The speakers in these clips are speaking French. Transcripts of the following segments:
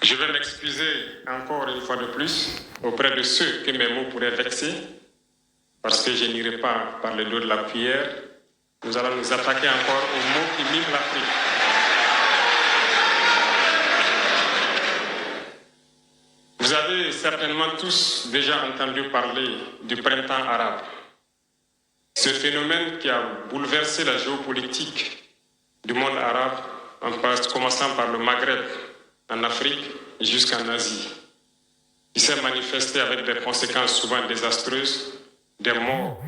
Je vais m'excuser encore une fois de plus auprès de ceux que mes mots pourraient vexer, parce que je n'irai pas par le dos de la cuillère. Nous allons nous attaquer encore aux mots qui miment l'Afrique. Vous avez certainement tous déjà entendu parler du printemps arabe. Ce phénomène qui a bouleversé la géopolitique du monde arabe, en commençant par le Maghreb, en Afrique jusqu'en Asie. Il s'est manifesté avec des conséquences souvent désastreuses, des morts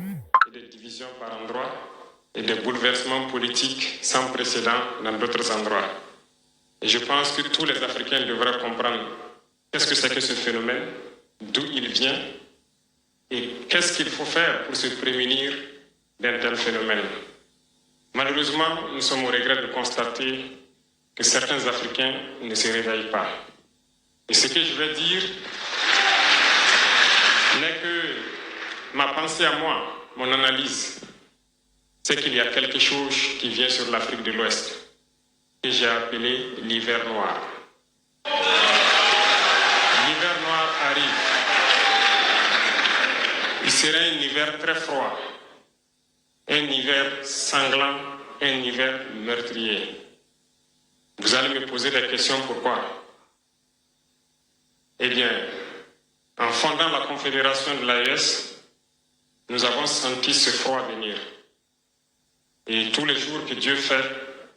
et des divisions par endroits, et des bouleversements politiques sans précédent dans d'autres endroits. Et je pense que tous les Africains devraient comprendre qu'est-ce que c'est que ce phénomène, d'où il vient, et qu'est-ce qu'il faut faire pour se prémunir d'un tel phénomène. Malheureusement, nous sommes au regret de constater que certains Africains ne se réveillent pas. Et ce que je vais dire n'est que ma pensée à moi, mon analyse, c'est qu'il y a quelque chose qui vient sur l'Afrique de l'Ouest, que j'ai appelé l'hiver noir. L'hiver noir arrive. Il sera un hiver très froid, un hiver sanglant, un hiver meurtrier. Vous allez me poser des questions, pourquoi? Eh bien, en fondant la Confédération de l'AES, nous avons senti ce froid venir. Et tous les jours que Dieu fait,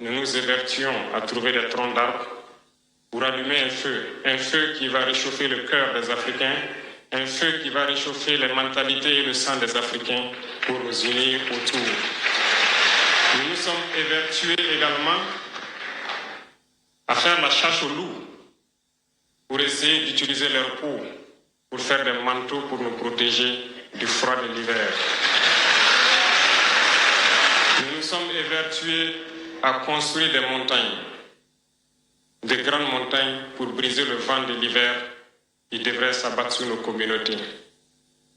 nous nous évertuons à trouver des troncs d'arbres pour allumer un feu qui va réchauffer le cœur des Africains, un feu qui va réchauffer les mentalités et le sang des Africains pour nous unir autour. Nous nous sommes évertués également à faire la chasse aux loups pour essayer d'utiliser leur peau pour faire des manteaux pour nous protéger du froid de l'hiver. Nous nous sommes évertués à construire des montagnes, de grandes montagnes pour briser le vent de l'hiver qui devrait s'abattre sur nos communautés.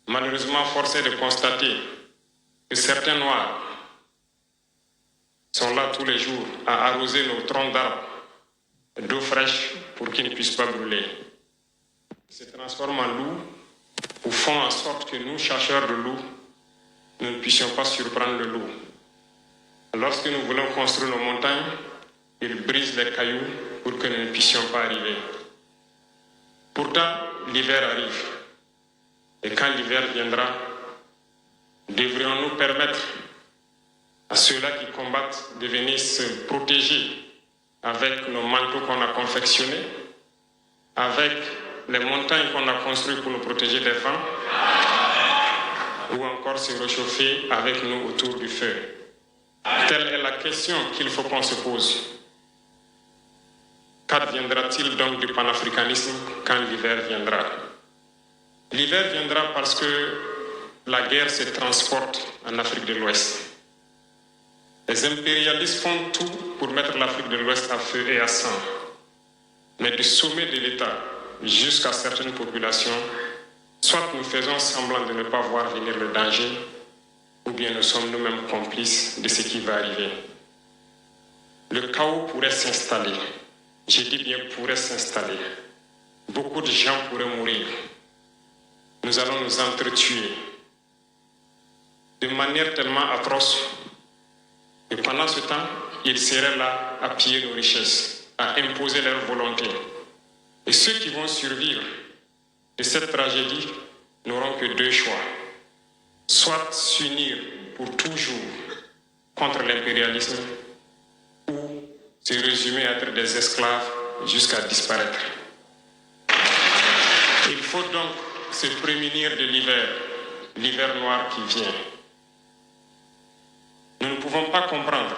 Malheureusement, force est de constater que certains Noirs sont là tous les jours à arroser nos troncs d'arbres d'eau fraîche pour qu'ils ne puissent pas brûler. Ils se transforment en loups ou font en sorte que nous, chercheurs de loups, nous ne puissions pas surprendre le loup. Lorsque nous voulons construire nos montagnes, ils brisent les cailloux pour que nous ne puissions pas arriver. Pourtant, l'hiver arrive. Et quand l'hiver viendra, devrions-nous permettre à ceux-là qui combattent de venir se protéger avec nos manteaux qu'on a confectionnés, avec les montagnes qu'on a construites pour nous protéger des vents, ou encore se réchauffer avec nous autour du feu. Telle est la question qu'il faut qu'on se pose. Qu'adviendra-t-il donc du panafricanisme quand l'hiver viendra? L'hiver viendra parce que la guerre se transporte en Afrique de l'Ouest. Les impérialistes font tout pour mettre l'Afrique de l'Ouest à feu et à sang. Mais du sommet de l'État jusqu'à certaines populations, soit nous faisons semblant de ne pas voir venir le danger, ou bien nous sommes nous-mêmes complices de ce qui va arriver. Le chaos pourrait s'installer. Je dis bien pourrait s'installer. Beaucoup de gens pourraient mourir. Nous allons nous entretuer de manière tellement atroce. Et pendant ce temps, ils seraient là à piller nos richesses, à imposer leur volonté. Et ceux qui vont survivre de cette tragédie n'auront que deux choix. Soit s'unir pour toujours contre l'impérialisme, ou se résumer à être des esclaves jusqu'à disparaître. Il faut donc se prémunir de l'hiver noir qui vient. Nous ne pouvons pas comprendre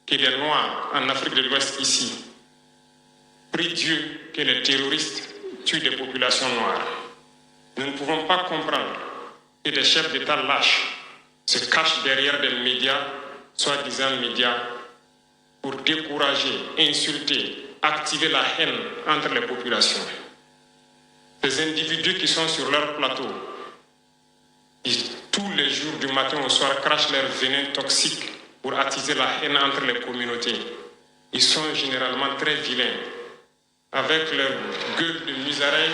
que les Noirs en Afrique de l'Ouest ici prient Dieu que les terroristes tuent des populations noires. Nous ne pouvons pas comprendre que des chefs d'État lâches se cachent derrière des médias, soi-disant médias, pour décourager, insulter, activer la haine entre les populations. Ces individus qui sont sur leur plateau, qui tous les jours du matin au soir crachent leur venin toxique pour attiser la haine entre les communautés, ils sont généralement très vilains. avec leur gueule de musaraigne,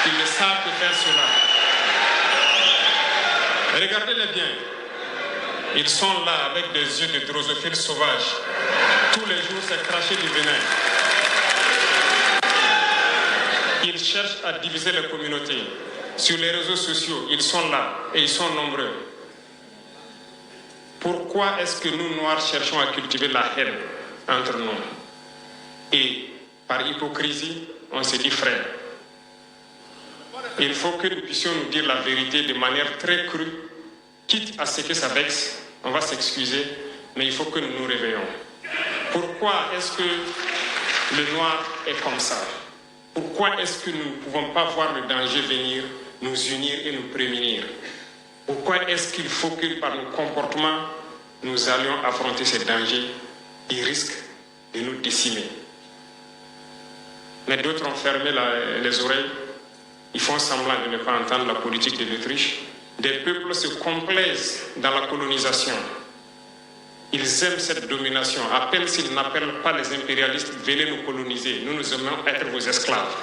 ils ne savent que faire cela. Regardez-les bien. Ils sont là avec des yeux de drosophiles sauvages. Tous les jours, c'est cracher du venin. Ils cherchent à diviser les communautés. Sur les réseaux sociaux, ils sont là et ils sont nombreux. Pourquoi est-ce que nous, Noirs, cherchons à cultiver la haine entre nous? Et par hypocrisie, on se dit frère. Il faut que nous puissions nous dire la vérité de manière très crue, quitte à ce que ça vexe, on va s'excuser, mais il faut que nous nous réveillons. Pourquoi est-ce que le noir est comme ça? Pourquoi est-ce que nous ne pouvons pas voir le danger venir, nous unir et nous prémunir? Pourquoi est-ce qu'il faut que par nos comportements, nous allions affronter ces dangers qui risquent de nous décimer? Mais d'autres ont fermé les oreilles. Ils font semblant de ne pas entendre la politique de l'Autriche. Des peuples se complaisent dans la colonisation. Ils aiment cette domination. À peine s'ils n'appellent pas les impérialistes, venez nous coloniser. Nous aimons être vos esclaves.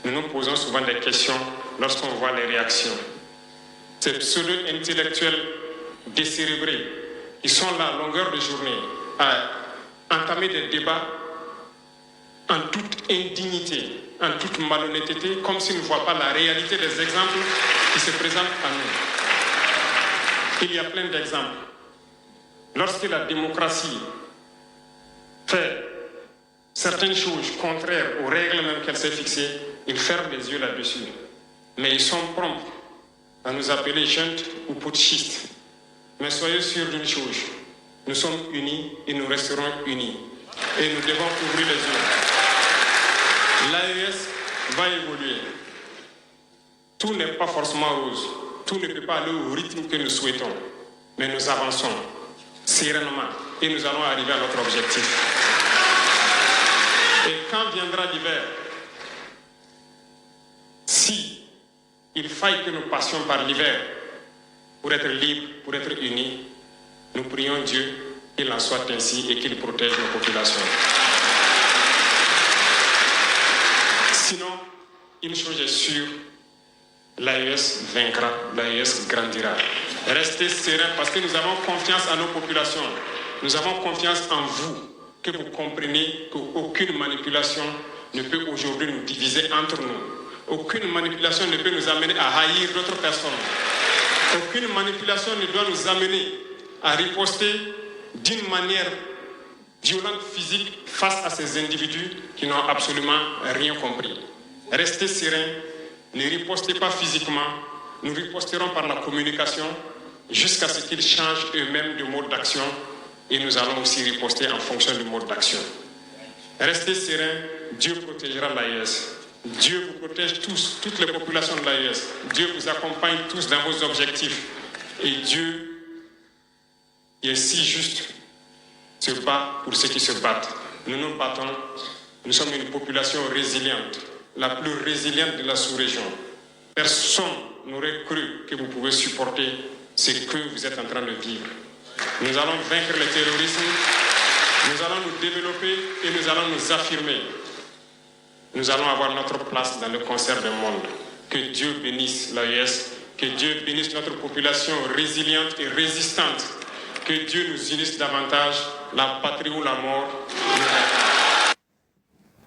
Nous nous posons souvent des questions lorsqu'on voit les réactions. Ces pseudo-intellectuels décérébrés, ils sont là à longueur de journée à entamer des débats en toute indignité, en toute malhonnêteté, comme s'ils ne voient pas la réalité des exemples qui se présentent à nous. Il y a plein d'exemples. Lorsque la démocratie fait certaines choses contraires aux règles même qu'elle s'est fixées, ils ferment les yeux là-dessus. Mais ils sont prompts à nous appeler juntes ou putschistes. Mais soyez sûrs d'une chose, nous sommes unis et nous resterons unis. Et nous devons ouvrir les yeux. L'AES va évoluer. Tout n'est pas forcément rose. Tout ne peut pas aller au rythme que nous souhaitons. Mais nous avançons sereinement et nous allons arriver à notre objectif. Et quand viendra l'hiver, si il faille que nous passions par l'hiver pour être libres, pour être unis, nous prions Dieu qu'il en soit ainsi et qu'il protège nos populations. Sinon, une chose est sûre, l'AES vaincra, l'AES grandira. Restez sereins parce que nous avons confiance en nos populations. Nous avons confiance en vous, que vous compreniez qu'aucune manipulation ne peut aujourd'hui nous diviser entre nous. Aucune manipulation ne peut nous amener à haïr d'autres personnes. Aucune manipulation ne doit nous amener à riposter d'une manière violente, physique, face à ces individus qui n'ont absolument rien compris. Restez sereins, ne ripostez pas physiquement, nous riposterons par la communication jusqu'à ce qu'ils changent eux-mêmes de mode d'action et nous allons aussi riposter en fonction du mode d'action. Restez sereins, Dieu protégera l'AES. Dieu vous protège tous, toutes les populations de l'AES. Dieu vous accompagne tous dans vos objectifs. Et Dieu, qui est si juste, se bat pour ceux qui se battent. Nous nous battons. Nous sommes une population résiliente, la plus résiliente de la sous-région. Personne n'aurait cru que vous pouvez supporter ce que vous êtes en train de vivre. Nous allons vaincre le terrorisme, nous allons nous développer et nous allons nous affirmer. Nous allons avoir notre place dans le concert du monde. Que Dieu bénisse l'AES, que Dieu bénisse notre population résiliente et résistante. Que Dieu nous unisse davantage, la patrie ou la mort.